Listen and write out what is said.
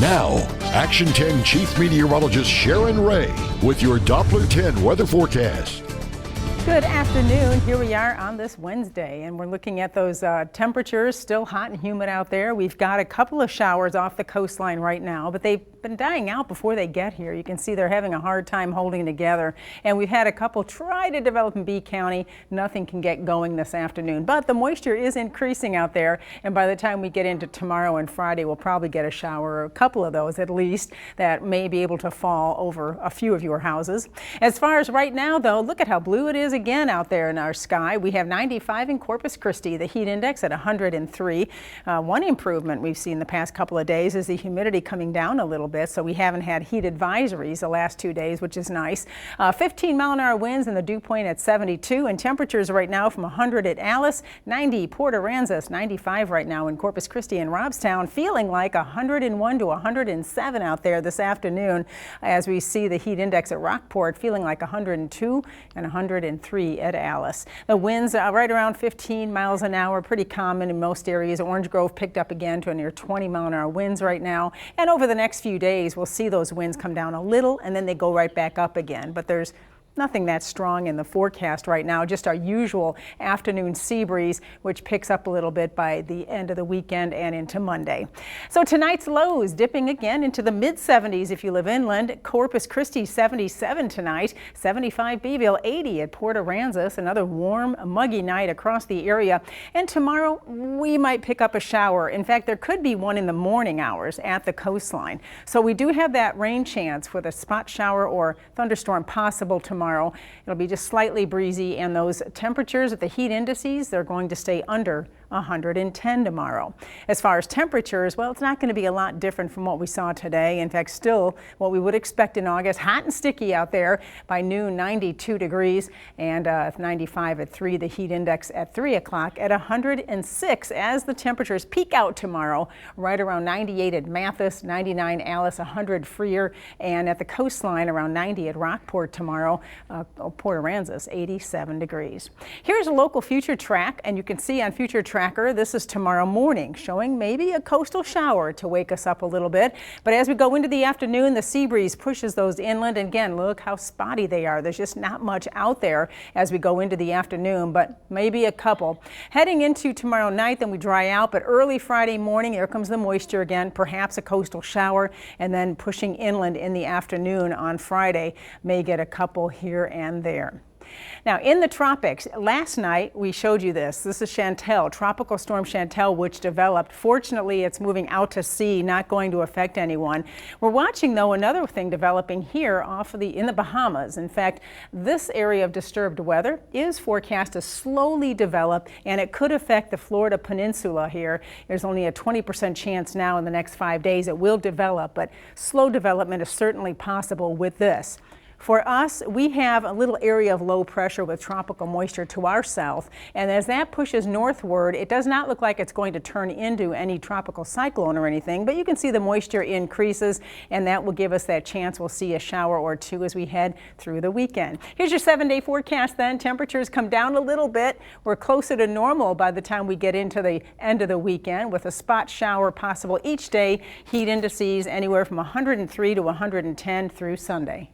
Now, Action 10 Chief Meteorologist Sharon Ray with your Doppler 10 weather forecast. Good afternoon. Here we are on this Wednesday, and we're looking at those temperatures. Still hot and humid out there. We've got a couple of showers off the coastline right now, but they've been dying out before they get here. You can see they're having a hard time holding together, and we've had a couple try to develop in Bee County. Nothing can get going this afternoon, but the moisture is increasing out there, and by the time we get into tomorrow and Friday, we'll probably get a shower, or a couple of those at least, that may be able to fall over a few of your houses. As far as right now, though, look at how blue it is again out there in our sky. We have 95 in Corpus Christi, the heat index at 103. One improvement we've seen the past couple of days is the humidity coming down a little bit, so we haven't had heat advisories the last 2 days, which is nice. 15-mile-an-hour winds and the dew point at 72, and temperatures right now from 100 at Alice, 90 Port Aransas, 95 right now in Corpus Christi and Robstown, feeling like 101 to 107 out there this afternoon, as we see the heat index at Rockport feeling like 102 and 103 at Alice. The winds are right around 15 miles an hour, pretty common in most areas. Orange Grove picked up again to a near 20-mile-an-hour winds right now, and over the next few days we'll see those winds come down a little and then they go right back up again, but there's nothing that strong in the forecast right now, just our usual afternoon sea breeze, which picks up a little bit by the end of the weekend and into Monday. So tonight's lows dipping again into the mid-70s if you live inland. Corpus Christi 77 tonight, 75 Beeville, 80 at Port Aransas, another warm, muggy night across the area. And tomorrow we might pick up a shower. In fact, there could be one in the morning hours at the coastline. So we do have that rain chance with a spot shower or thunderstorm possible tomorrow. It'll be just slightly breezy, and those temperatures at the heat indices, they're going to stay under 110 tomorrow. As far as temperatures, well, it's not going to be a lot different from what we saw today. In fact, still what we would expect in August. Hot and sticky out there. By noon, 92 degrees and 95 at 3. The heat index at 3 o'clock at 106 as the temperatures peak out tomorrow. Right around 98 at Mathis, 99 Alice, 100 Freer, and at the coastline around 90 at Rockport tomorrow. Port Aransas, 87 degrees. Here's a local future track, and you can see on Future Tracker, this is tomorrow morning, showing maybe a coastal shower to wake us up a little bit. But as we go into the afternoon, the sea breeze pushes those inland. And again, look how spotty they are. There's just not much out there as we go into the afternoon, but maybe a couple. Heading into tomorrow night, then we dry out, but early Friday morning, here comes the moisture again, perhaps a coastal shower, and then pushing inland in the afternoon on Friday. May get a couple here and there. Now, in the tropics, last night we showed you this. This is Chantal, Tropical Storm Chantal, which developed. Fortunately, it's moving out to sea, not going to affect anyone. We're watching, though, another thing developing here off of in the Bahamas. In fact, this area of disturbed weather is forecast to slowly develop, and it could affect the Florida Peninsula here. There's only a 20% chance now in the next 5 days it will develop, but slow development is certainly possible with this. For us, we have a little area of low pressure with tropical moisture to our south, and as that pushes northward, it does not look like it's going to turn into any tropical cyclone or anything, but you can see the moisture increases, and that will give us that chance. We'll see a shower or two as we head through the weekend. Here's your 7-day forecast then. Temperatures come down a little bit. We're closer to normal by the time we get into the end of the weekend, with a spot shower possible each day. Heat indices anywhere from 103 to 110 through Sunday.